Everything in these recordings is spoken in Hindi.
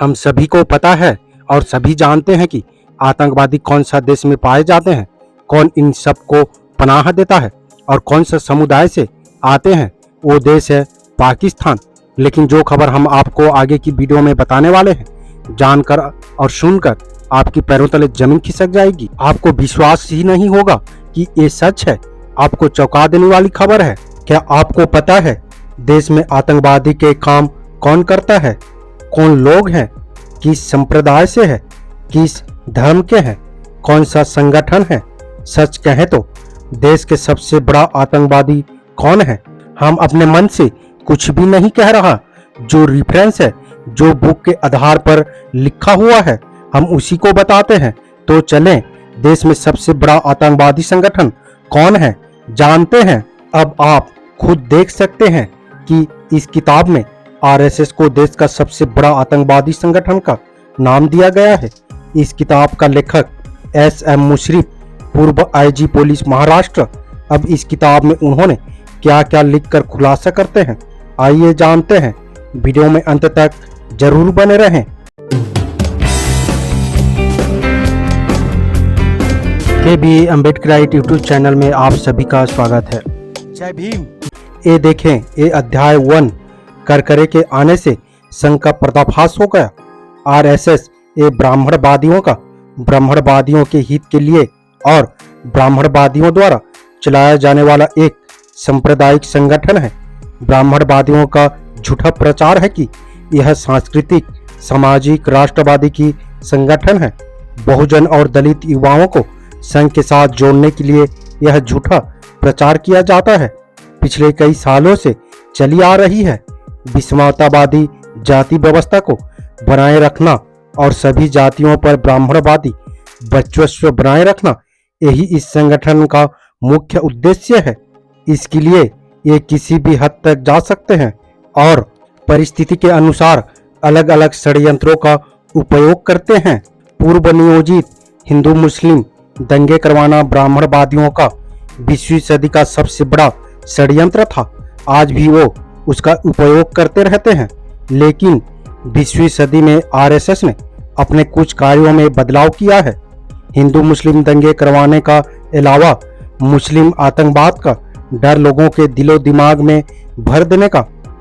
हम सभी को पता है और सभी जानते हैं कि आतंकवादी कौन सा देश में पाए जाते हैं, कौन इन सब को पनाह देता है और कौन सा समुदाय से आते हैं। वो देश है पाकिस्तान। लेकिन जो खबर हम आपको आगे की वीडियो में बताने वाले हैं, जानकर और सुनकर आपकी पैरों तले जमीन खिसक जाएगी। आपको विश्वास ही नहीं होगा कि ये सच है। आपको चौंका देने वाली खबर है। क्या आपको पता है देश में आतंकवादी के काम कौन करता है, कौन लोग हैं, किस संप्रदाय से है, किस धर्म के हैं, कौन सा संगठन है? सच कहें तो देश के सबसे बड़ा आतंकवादी कौन है? हम अपने मन से कुछ भी नहीं कह रहा। जो रेफरेंस है, जो बुक के आधार पर लिखा हुआ है, हम उसी को बताते हैं। तो चलें, देश में सबसे बड़ा आतंकवादी संगठन कौन है जानते हैं। अब आप खुद देख सकते हैं कि इस किताब में आरएसएस को देश का सबसे बड़ा आतंकवादी संगठन का नाम दिया गया है। इस किताब का लेखक एस.एम. मुशर्रफ, पूर्व आईजी पुलिस महाराष्ट्र। अब इस किताब में उन्होंने क्या क्या लिखकर खुलासा करते हैं, आइए जानते हैं। वीडियो में अंत तक जरूर बने रहें। के.बी. अम्बेडकराइट यूट्यूब चैनल में आप सभी का स्वागत है। जय भीम। ये देखें, ये अध्याय 1 करकरे के आने से संघ का पर्दाफाश हो गया। आरएसएस ये ब्राह्मणवादियों के हित के लिए और ब्राह्मणवादियों द्वारा चलाया जाने वाला एक सांप्रदायिक संगठन है। ब्राह्मणवादियों का झूठा प्रचार है कि यह सांस्कृतिक, सामाजिक, राष्ट्रवादी की संगठन है। बहुजन और दलित युवाओं को संघ के साथ जोड़ने के लिए यह झूठा प्रचार किया जाता है। पिछले कई सालों से चली आ रही है। विषमतावादी जाति व्यवस्था को बनाए रखना और सभी जातियों पर ब्राह्मणवादी वर्चस्व बनाए रखना, यही इस संगठन का मुख्य उद्देश्य है। इसके लिए ये किसी भी हद तक जा सकते हैं और परिस्थिति के अनुसार अलग अलग षड्यंत्रों का उपयोग करते हैं। पूर्व नियोजित हिंदू मुस्लिम दंगे करवाना ब्राह्मणवादियों का 20वीं सदी का सबसे बड़ा षड्यंत्र था। आज भी वो उसका उपयोग करते रहते हैं। लेकिन 20वीं सदी में आरएसएस ने अपने कुछ कार्यों में बदलाव किया है। हिंदू मुस्लिम दंगे करवाने का अलावा मुस्लिम आतंकवाद का डर लोगों के दिलो दिमाग में भर देने का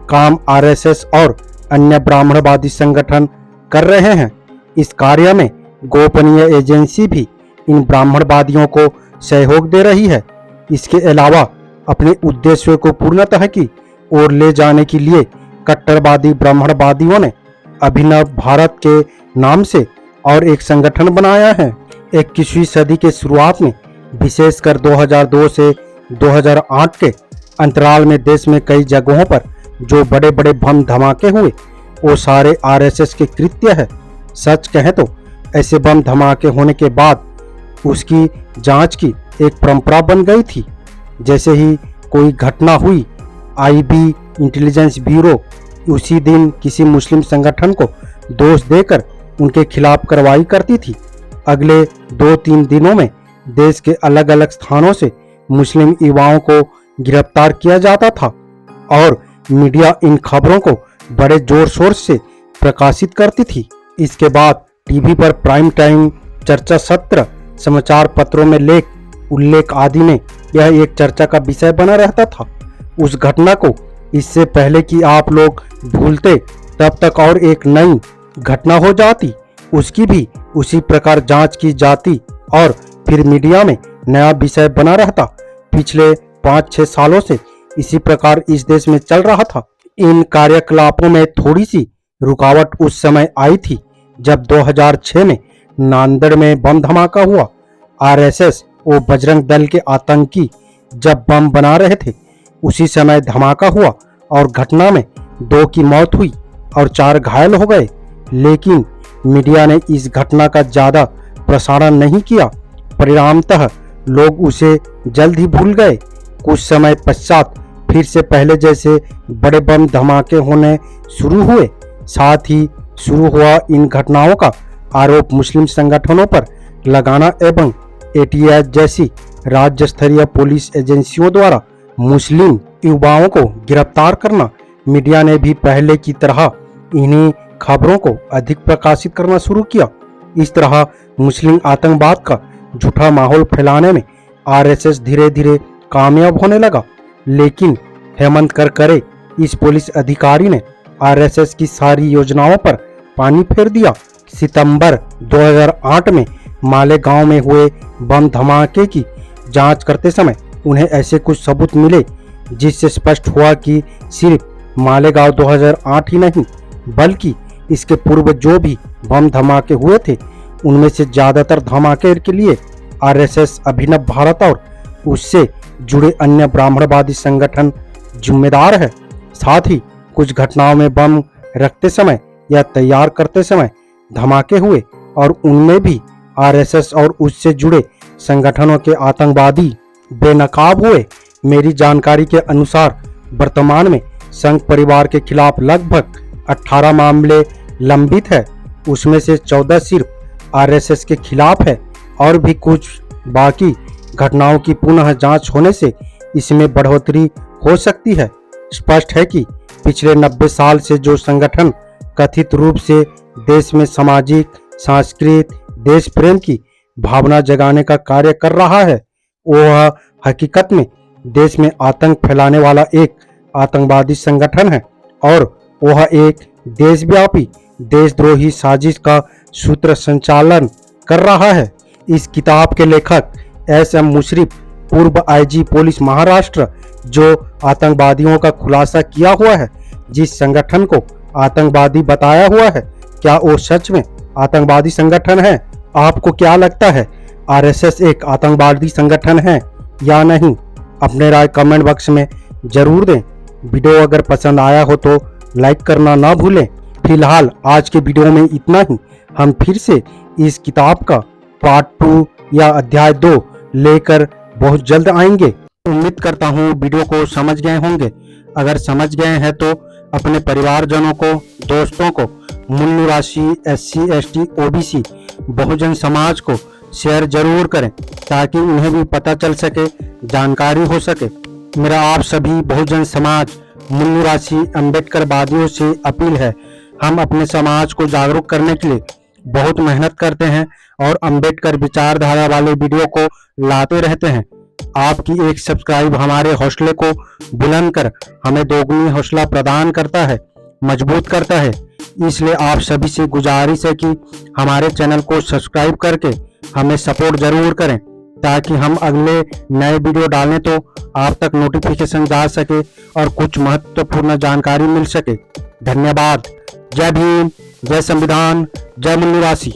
काम आरएसएस और अन्य ब्राह्मणवादी संगठन कर रहे हैं। इस कार्य में गोपनीय एजेंसी भी इन ब्राह्मणवादियों को सहयोग दे रही है। इसके अलावा अपने उद्देश्यों को पूर्णतः की ओर ले जाने के लिए कट्टरवादी ब्राह्मणवादियों ने अभिनव भारत के नाम से और एक संगठन बनाया है। 21वीं सदी के शुरुआत में, विशेषकर 2002 से 2008 के अंतराल में देश में कई जगहों पर जो बड़े बड़े बम धमाके हुए, वो सारे आरएसएस के कृत्य है। सच कहें तो ऐसे बम धमाके होने के बाद उसकी जांच की एक परंपरा बन गई थी। जैसे ही कोई घटना हुई, आईबी इंटेलिजेंस ब्यूरो उसी दिन किसी मुस्लिम संगठन को दोष देकर उनके खिलाफ कार्रवाई करती थी। अगले 2-3 दिनों में देश के अलग अलग स्थानों से मुस्लिम युवाओं को गिरफ्तार किया जाता था और मीडिया इन खबरों को बड़े जोर शोर से प्रकाशित करती थी। इसके बाद टीवी पर प्राइम टाइम चर्चा सत्र, समाचार पत्रों में लेख, उल्लेख आदि में यह एक चर्चा का विषय बना रहता था। उस घटना को इससे पहले कि आप लोग भूलते तब तक और एक नई घटना हो जाती, उसकी भी उसी प्रकार जांच की जाती और फिर मीडिया में नया विषय बना रहता। पिछले 5-6 सालों से इसी प्रकार इस देश में चल रहा था। इन कार्यकलापों में थोड़ी सी रुकावट उस समय आई थी जब 2006 में नांदेड़ में बम धमाका हुआ। आरएसएस वो बजरंग दल के आतंकी जब बम बना रहे थे, उसी समय धमाका हुआ और घटना में 2 की मौत हुई और 4 घायल हो गए। लेकिन मीडिया ने इस घटना का ज्यादा प्रसारण नहीं किया। परिणामतः लोग उसे जल्द ही भूल गए। कुछ समय पश्चात फिर से पहले जैसे बड़े बम धमाके होने शुरू हुए। साथ ही शुरू हुआ इन घटनाओं का आरोप मुस्लिम संगठनों पर लगाना एवं एटीएस जैसी राज्य स्तरीय पुलिस एजेंसियों द्वारा मुस्लिम युवाओं को गिरफ्तार करना। मीडिया ने भी पहले की तरह इन्हीं खबरों को अधिक प्रकाशित करना शुरू किया। इस तरह मुस्लिम आतंकवाद का झूठा माहौल फैलाने में आरएसएस धीरे धीरे कामयाब होने लगा। लेकिन हेमंत करकरे इस पुलिस अधिकारी ने आरएसएस की सारी योजनाओं पर पानी फेर दिया। सितंबर 2008 में मालेगांव में हुए बम धमाके की जांच करते समय उन्हें ऐसे कुछ सबूत मिले जिससे स्पष्ट हुआ कि सिर्फ मालेगांव 2008 ही नहीं बल्कि इसके पूर्व जो भी बम धमाके हुए थे उनमें से ज्यादातर धमाके के लिए आरएसएस, अभिनव भारत और उससे जुड़े अन्य ब्राह्मणवादी संगठन जिम्मेदार है। साथ ही कुछ घटनाओं में बम रखते समय या तैयार करते समय धमाके हुए और उनमें भी आरएसएस और उससे जुड़े संगठनों के आतंकवादी बेनकाब हुए। मेरी जानकारी के अनुसार वर्तमान में संघ परिवार के खिलाफ लगभग 18 मामले लंबित है, उसमें से 14 सिर्फ आरएसएस के खिलाफ है और भी कुछ बाकी घटनाओं की पुनः जांच होने से इसमें बढ़ोतरी हो सकती है। स्पष्ट है कि पिछले 90 साल से जो संगठन कथित रूप से देश में सामाजिक, सांस्कृतिक, देश प्रेम की भावना जगाने का कार्य कर रहा है, वह हकीकत में देश में आतंक फैलाने वाला एक आतंकवादी संगठन है और वह एक देशव्यापी देशद्रोही साजिश का सूत्र संचालन कर रहा है। इस किताब के लेखक एस.एम. मुशर्रफ, पूर्व आईजी पुलिस महाराष्ट्र, जो आतंकवादियों का खुलासा किया हुआ है, जिस संगठन को आतंकवादी बताया हुआ है, क्या वो सच में आतंकवादी संगठन है? आपको क्या लगता है, आरएसएस एक आतंकवादी संगठन है या नहीं? अपने राय कमेंट बॉक्स में जरूर दें। वीडियो अगर पसंद आया हो तो लाइक करना ना भूलें। फिलहाल आज के वीडियो में इतना ही। हम फिर से इस किताब का पार्ट 2 या अध्याय 2 लेकर बहुत जल्द आएंगे। उम्मीद करता हूँ वीडियो को समझ गए होंगे। अगर समझ गए हैं तो अपने परिवारजनों को, दोस्तों को, मूल्य राशि, SC, ST, OBC, Bahujan Samaj को शेयर जरूर करें ताकि उन्हें भी पता चल सके, जानकारी हो सके। मेरा आप सभी बहुजन समाज, मूल्य राशि, अम्बेडकर वादियों से अपील है, हम अपने समाज को जागरूक करने के लिए बहुत मेहनत करते हैं और अम्बेडकर विचारधारा वाले वीडियो को लाते रहते हैं। आपकी एक सब्सक्राइब हमारे हौसले को बुलंद कर हमें दोगुनी हौसला प्रदान करता है, मजबूत करता है। इसलिए आप सभी से गुजारिश है कि हमारे चैनल को सब्सक्राइब करके हमें सपोर्ट जरूर करें ताकि हम अगले नए वीडियो डालें तो आप तक नोटिफिकेशन जा सके और कुछ महत्वपूर्ण जानकारी मिल सके। धन्यवाद। जय भीम, जय संविधान, जय मूल्य राशि।